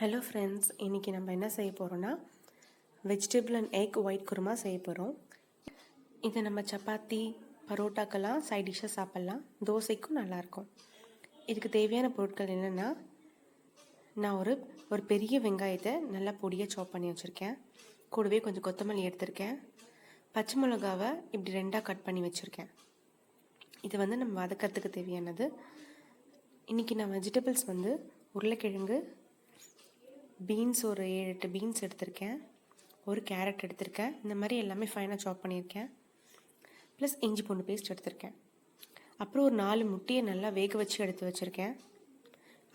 Hello friends, இன்றைக்கி நம்ம என்ன செய்ய போகிறோன்னா vegetable and egg white kurma செய்ய போகிறோம். இதை நம்ம சப்பாத்தி பரோட்டாக்கெல்லாம் சைட் டிஷ்ஷாக சாப்பிட்லாம், தோசைக்கும் நல்லாயிருக்கும். இதுக்கு தேவையான பொருட்கள் என்னென்னா, நான் ஒரு பெரிய வெங்காயத்தை நல்லா பொடியாக சாப் பண்ணி வச்சுருக்கேன். கூடவே கொஞ்சம் கொத்தமல்லி எடுத்திருக்கேன். பச்சை மிளகாவை இப்படி 2ஆக கட் பண்ணி வச்சுருக்கேன். இது நம்ம வதக்கிறதுக்கு தேவையானது. இன்றைக்கி நான் வெஜிடபிள்ஸ் உருளைக்கிழங்கு, பீன்ஸ் ஒரு 7-8 பீன்ஸ் எடுத்திருக்கேன், ஒரு கேரட் எடுத்திருக்கேன். இந்த மாதிரி எல்லாமே ஃபைனாக சாப் பண்ணியிருக்கேன். ப்ளஸ் இஞ்சி பூண்டு பேஸ்ட் எடுத்திருக்கேன். அப்புறம் ஒரு 4 முட்டையை நல்லா வேக வச்சு எடுத்து வச்சுருக்கேன்.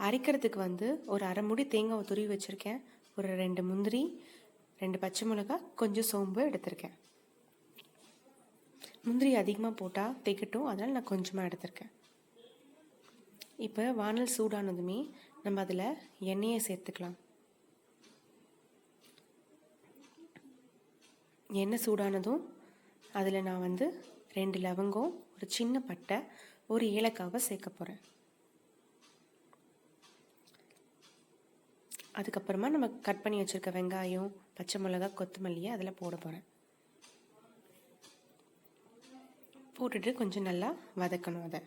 அரைக்கிறதுக்கு ஒரு அரை மூடி தேங்காவை துருவி வச்சுருக்கேன். ஒரு 2 முந்திரி, 2 பச்சை மிளகா, கொஞ்சம் சோம்பு எடுத்திருக்கேன். முந்திரி அதிகமாக போட்டால் திகட்டும், அதனால் நான் கொஞ்சமாக எடுத்திருக்கேன். இப்போ வானல் சூடானதுமே நம்ம அதில் எண்ணெயை சேர்த்துக்கலாம். எண்ணெய் சூடானதும் அதில் நான் 2 லவங்கம், ஒரு சின்ன பட்டை, ஒரு ஏலக்காவை சேர்க்க போகிறேன். அதுக்கப்புறமா நம்ம கட் பண்ணி வச்சுருக்க வெங்காயம், பச்சை மிளகா, கொத்தமல்லியை அதில் போட போகிறேன். போட்டுட்டு கொஞ்சம் நல்லா வதக்கணும். அதை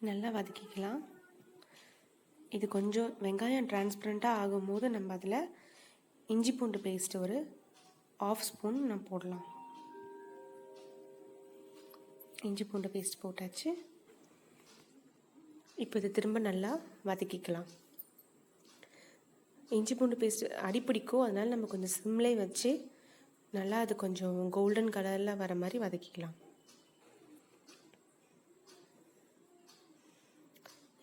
நல்லா வதக்கிக்கலாம். இது கொஞ்சம் வெங்காயம் டிரான்ஸ்பரண்ட்டாக ஆகும்போது நம்ம அதில் இஞ்சி பூண்டு பேஸ்ட் ஒரு 1/2 ஸ்பூன் நான் போடலாம். இஞ்சி பூண்டு பேஸ்ட் போட்டாச்சு. இப்போ இது திரும்ப நல்லா வதக்கிக்கலாம். இஞ்சி பூண்டு பேஸ்ட் அடிப்பிடிக்கும், அதனால் நம்ம கொஞ்சம் சிம்லே வச்சு நல்லா அது கொஞ்சம் கோல்டன் கலரில் வர மாதிரி வதக்கிக்கலாம்.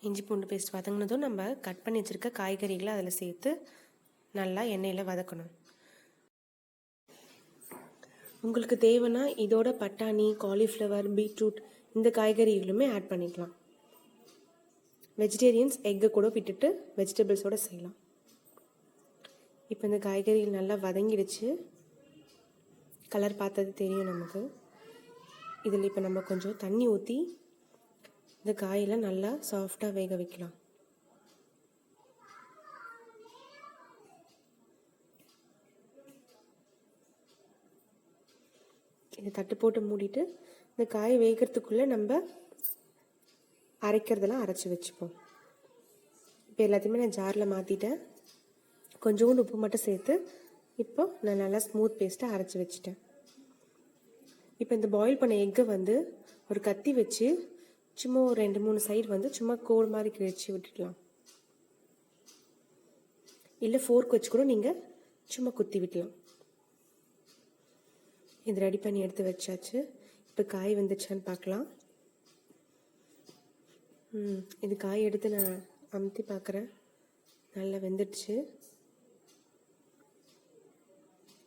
இஞ்சி பூண்டு பேஸ்ட் வதங்கினதும் நம்ம கட் பண்ணி வச்சுருக்க காய்கறிகளை அதில் சேர்த்து நல்லா எண்ணெயில் வதக்கணும். உங்களுக்கு தேவைன்னா இதோட பட்டாணி, காலிஃப்ளவர், பீட்ரூட் இந்த காய்கறிகளுமே ஆட் பண்ணிக்கலாம். வெஜிடேரியன்ஸ் எக்கை கூட விட்டுட்டு வெஜிடபிள்ஸோடு செய்யலாம். இப்போ இந்த காய்கறிகள் நல்லா வதங்கிடுச்சு. கலர் பார்த்தது தெரியும் நமக்கு. இதில் இப்போ நம்ம கொஞ்சம் தண்ணி ஊற்றி இந்த காயெல்லாம் நல்லா சாஃப்டாக வேக வைக்கலாம். இதை தட்டு போட்டு மூடிட்டு இந்த காய் வேகிறதுக்குள்ளே நம்ம அரைக்கிறதெல்லாம் அரைச்சி வச்சுப்போம். இப்போ எல்லாத்தையுமே நான் ஜாரில் மாற்றிட்டேன். கொஞ்சோண்டு உப்பு மட்டும் சேர்த்து இப்போ நான் நல்லா ஸ்மூத் பேஸ்ட்டாக அரைச்சி வச்சுட்டேன். இப்போ இந்த பாயில் பண்ண எக்கை ஒரு கத்தி வச்சு சும்மா ஒரு 2-3 சைடு சும்மா கோல் மாதிரி கிழிச்சு விட்டுடலாம். இல்லை ஃபோர்க் வச்சு கூட நீங்கள் சும்மா குத்தி விடலாம். இது ரெடி பண்ணி எடுத்து வச்சாச்சு. இப்போ காய் வெந்துச்சான்னு பார்க்கலாம். இது காய் எடுத்து நான் அமுத்தி பார்க்குறேன். நல்லா வெந்துடுச்சு.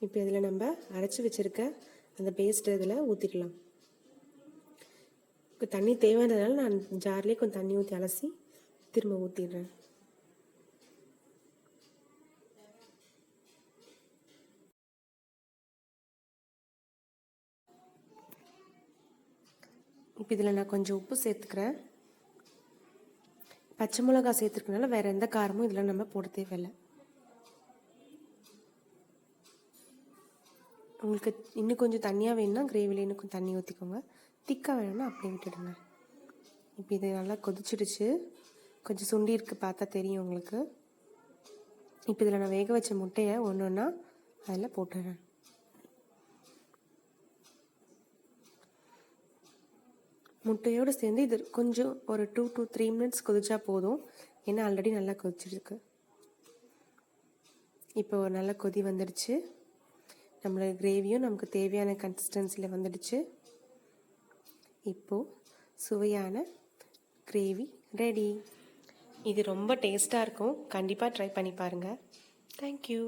இப்போ இதில் நம்ம அரைச்சி வச்சுருக்க அந்த பேஸ்ட் இதில் ஊற்றிடலாம். தண்ணி தேவையானதுனால நான் ஜார்லேயே கொஞ்சம் தண்ணி ஊற்றி அலசி திரும்ப ஊற்றிடுறேன். இப்போ இதில் நான் கொஞ்சம் உப்பு சேர்த்துக்கிறேன். பச்சை மிளகா சேர்த்துருக்கனால வேறு எந்த காரமும் இதில் நம்ம போட தேவையில்லை. உங்களுக்கு இன்னும் கொஞ்சம் தண்ணியாக வேணும்னா கிரேவியில் இன்னும் கொஞ்சம் தண்ணி ஊற்றிக்கோங்க. திக்காக வேணும்னா அப்படியே விட்டுடுங்க. இப்போ இது நல்லா கொதிச்சிடுச்சு. கொஞ்சம் சுண்டி இருக்கு, பார்த்தா தெரியும் உங்களுக்கு. இப்போ இதில் நான் வேக வச்ச முட்டையை ஒன்று ஒன்றா அதில் போட்டுடுறேன். முட்டையோடு சேர்ந்து இது கொஞ்சம் ஒரு 2 to 3 minutes கொதிச்சா போதும். ஏன்னா ஆல்ரெடி நல்லா கொதிச்சிருக்கு. இப்போ நல்ல கொதி வந்துடுச்சு. நம்மளோட கிரேவியும் நமக்கு தேவையான கன்சிஸ்டன்சியில் வந்துடுச்சு. இப்போது சுவையான கிரேவி ரெடி. இது ரொம்ப டேஸ்ட்டாக இருக்கும். கண்டிப்பாக ட்ரை பண்ணி பாருங்கள். தேங்க்யூ.